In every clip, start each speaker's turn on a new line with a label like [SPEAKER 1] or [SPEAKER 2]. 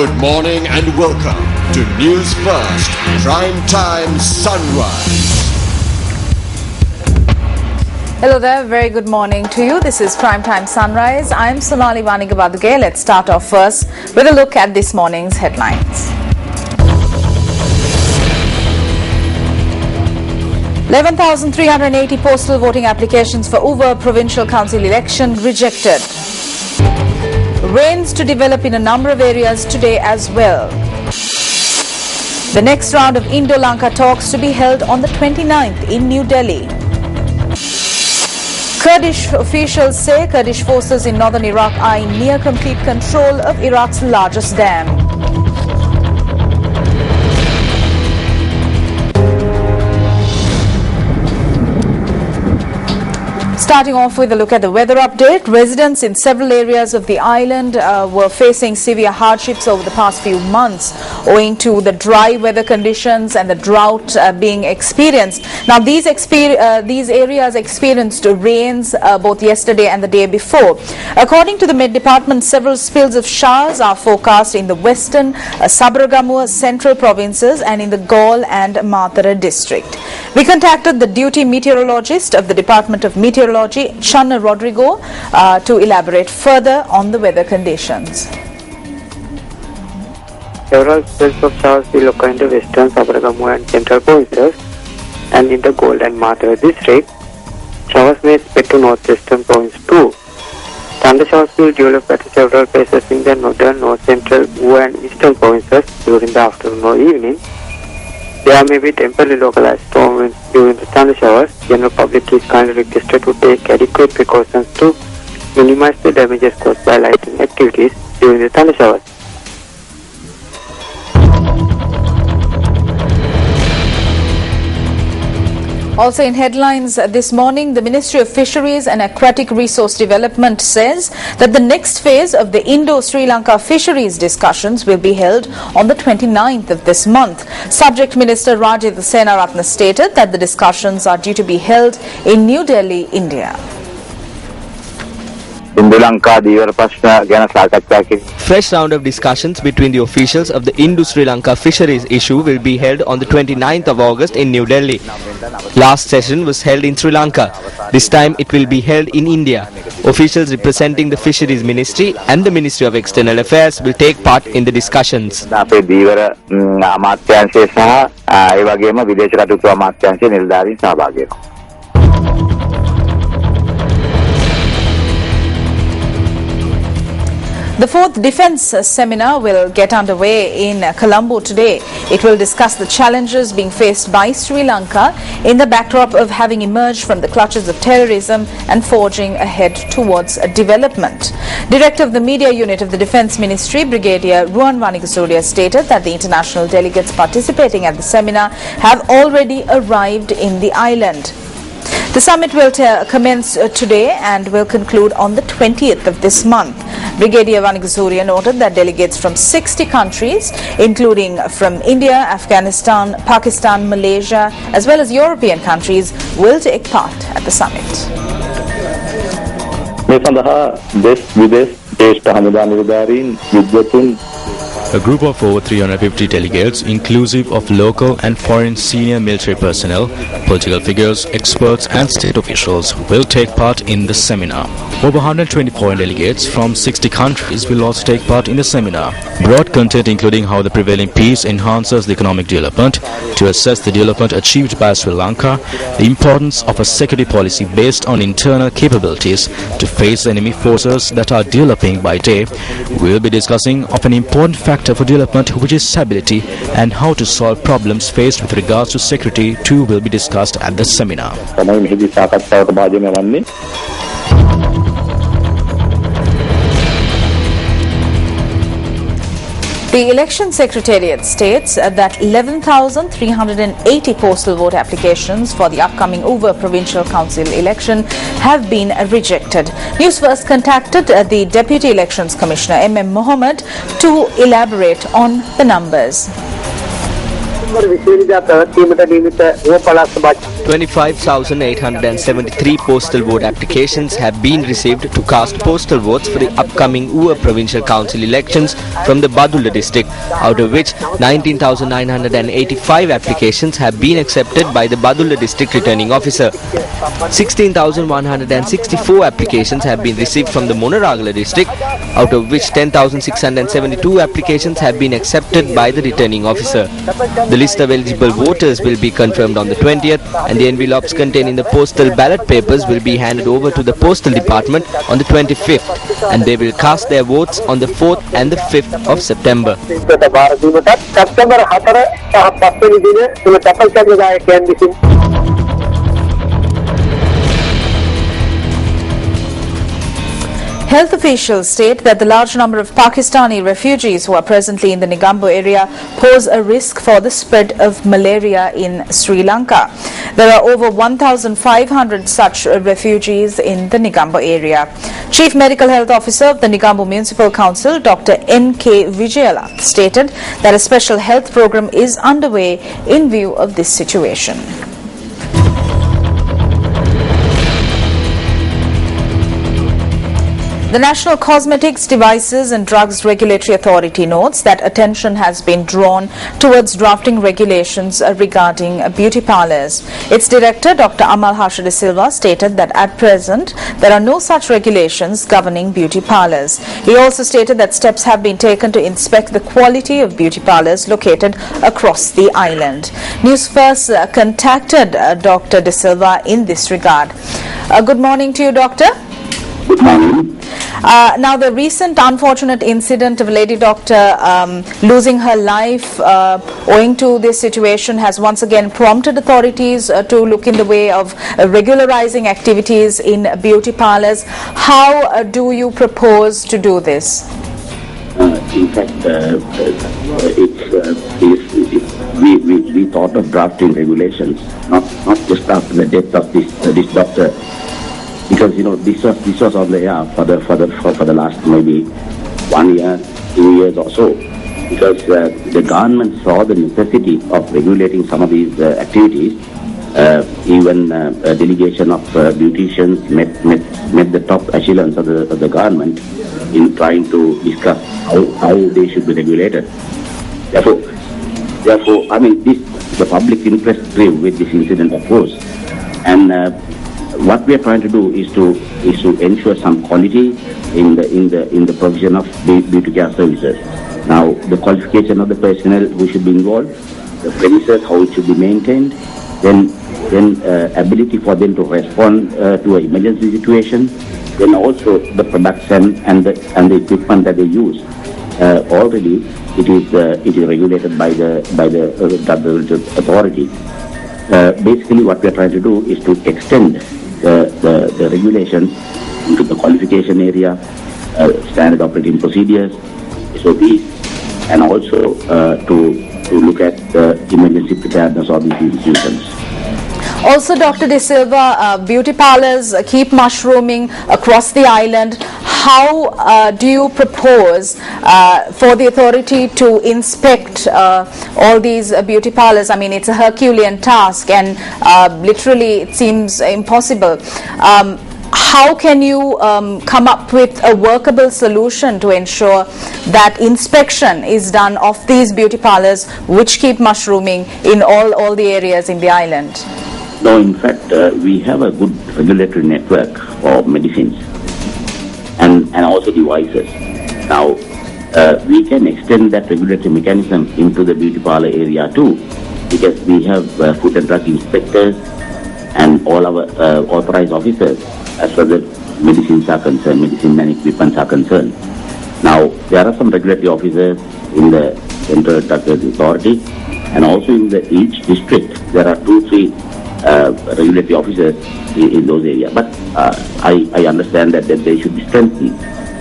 [SPEAKER 1] Good morning and welcome to Newsfirst Prime Time Sunrise.
[SPEAKER 2] Hello there, very good morning to you. This is Primetime Sunrise. I'm Sonali Vanigabadge. Let's start off first with a look at this morning's headlines. 11,380 postal voting applications for Uva Provincial Council election rejected. Rains to develop in a number of areas today as well. The next round of Indo-Lanka talks to be held on the 29th in New Delhi. Kurdish officials say Kurdish forces in northern Iraq are in near complete control of Iraq's largest dam. Starting off with a look at the weather update, residents in several areas of the island were facing severe hardships over the past few months owing to the dry weather conditions and the drought being experienced. Now, these areas experienced rains both yesterday and the day before. According to the Met Department, several spills of showers are forecast in the western, Sabaragamuwa central provinces and in the Gaul and Matara district. We contacted the duty meteorologist of the Department of Meteorology, Channa Rodrigo, to elaborate further on the weather conditions.
[SPEAKER 3] Several spells of showers will occur in the western, Sabaragamuwa and central provinces and in the Gaul and Matara district. Showers may spread to northwestern province too. Thunder showers will develop at several places in the northern, north central, Uva and eastern provinces during the afternoon or evening. There may be temporary localized storm winds during the thunder showers. General public is kindly requested to take adequate precautions to minimize the damages caused by lightning activities during the thunder showers.
[SPEAKER 2] Also in headlines this morning, the Ministry of Fisheries and Aquatic Resource Development says that the next phase of the Indo-Sri Lanka fisheries discussions will be held on the 29th of this month. Subject Minister Rajendra Senaratne stated that the discussions are due to be held in New Delhi, India.
[SPEAKER 4] Fresh round of discussions between the officials of the Indo-Sri Lanka fisheries issue will be held on the 29th of August in New Delhi. Last session was held in Sri Lanka. This time it will be held in India. Officials representing the Fisheries Ministry and the Ministry of External Affairs will take part in the discussions.
[SPEAKER 2] The fourth defence seminar will get underway in Colombo today. It will discuss the challenges being faced by Sri Lanka in the backdrop of having emerged from the clutches of terrorism and forging ahead towards development. Director of the Media Unit of the Defence Ministry, Brigadier Ruan Vanigasuria, stated that the international delegates participating at the seminar have already arrived in the island. The summit will commence today and will conclude on the 20th of this month. Brigadier Vanigasuria noted that delegates from 60 countries, including from India, Afghanistan, Pakistan, Malaysia, as well as European countries, will take part at the summit.
[SPEAKER 5] A group of over 350 delegates, inclusive of local and foreign senior military personnel, political figures, experts and state officials, will take part in the seminar. Over 120 foreign delegates from 60 countries will also take part in the seminar. Broad content including how the prevailing peace enhances the economic development, to assess the development achieved by Sri Lanka, the importance of a security policy based on internal capabilities to face enemy forces that are developing by day. We will be discussing of an important factor for development, which is stability, and how to solve problems faced with regards to security too will be discussed at the seminar.
[SPEAKER 2] The Election Secretariat states that 11,380 postal vote applications for the upcoming Uva Provincial Council election have been rejected. Newsfirst contacted the Deputy Elections Commissioner M.M. Mohammed to elaborate on the numbers.
[SPEAKER 4] 25,873 postal vote applications have been received to cast postal votes for the upcoming UA Provincial Council elections from the Badulla district, out of which 19,985 applications have been accepted by the Badulla district returning officer. 16,164 applications have been received from the Monaragala district, out of which 10,672 applications have been accepted by the returning officer. The list of eligible voters will be confirmed on the 20th, and the envelopes containing the postal ballot papers will be handed over to the postal department on the 25th, and they will cast their votes on the 4th and the 5th of September.
[SPEAKER 2] Health officials state that the large number of Pakistani refugees who are presently in the Negombo area pose a risk for the spread of malaria in Sri Lanka. There are over 1,500 such refugees in the Negombo area. Chief Medical Health Officer of the Negombo Municipal Council, Dr. N.K. Vijayalath, stated that a special health program is underway in view of this situation. The National Cosmetics, Devices and Drugs Regulatory Authority notes that attention has been drawn towards drafting regulations regarding beauty parlours. Its director, Dr. Amal Harsha De Silva, stated that at present there are no such regulations governing beauty parlours. He also stated that steps have been taken to inspect the quality of beauty parlours located across the island. Newsfirst contacted Dr. De Silva in this regard. Good morning to you, Doctor.
[SPEAKER 6] Good morning.
[SPEAKER 2] Now, the recent unfortunate incident of a lady doctor losing her life owing to this situation has once again prompted authorities to look in the way of regularizing activities in beauty parlors. How do you propose to do this?
[SPEAKER 6] In fact, we thought of drafting regulations, not just after the death of this doctor. Because this was on the air for the last maybe 1 year, 2 years or so. Because the government saw the necessity of regulating some of these activities. Even a delegation of beauticians met the top echelons of the government in trying to discuss how they should be regulated. Therefore, I mean, the public interest grew with this incident, of course, and. What we are trying to do is to ensure some quality in the provision of beauty care services. Now, the qualification of the personnel who should be involved, the premises, how it should be maintained, then ability for them to respond to an emergency situation, then also the production and the equipment that they use. Already, it is regulated by the drug authority. Basically, what we are trying to do is to extend the regulations into the qualification area, standard operating procedures, SOPs, and also to look at the emergency preparedness of these institutions.
[SPEAKER 2] Also, Dr. De Silva, beauty parlors keep mushrooming across the island. How do you propose for the authority to inspect all these beauty parlors? I mean, it's a Herculean task and literally it seems impossible. How can you come up with a workable solution to ensure that inspection is done of these beauty parlors which keep mushrooming in all the areas in the island?
[SPEAKER 6] No, in fact, we have a good regulatory network of medicines and also devices. Now, we can extend that regulatory mechanism into the beauty parlor area too, because we have food and drug inspectors and all our authorized officers as far as medicines are concerned, medicine and equipments are concerned. Now, there are some regulatory officers in the Central Drug Authority, and also in each district there are 2-3 regulatory officers in those areas. But I understand that they should be strengthened,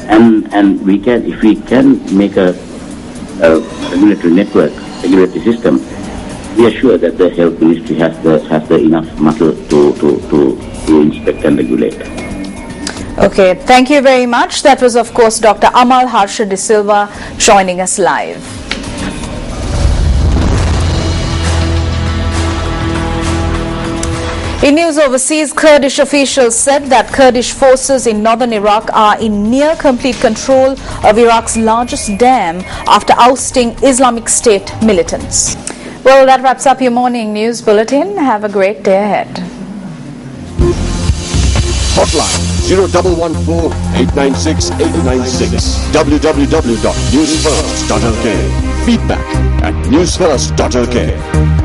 [SPEAKER 6] and we can, if we can make a regulatory network, regulatory system, we are sure that the health ministry has the enough muscle to inspect and regulate.
[SPEAKER 2] Okay, thank you very much. That was, of course, Dr. Amal Harsha De Silva joining us live. In news overseas, Kurdish officials said that Kurdish forces in northern Iraq are in near complete control of Iraq's largest dam after ousting Islamic State militants. Well, that wraps up your morning news bulletin. Have a great day ahead.
[SPEAKER 1] Hotline 0114 896 896. www.newsfirst.lk. Feedback at newsfirst.lk.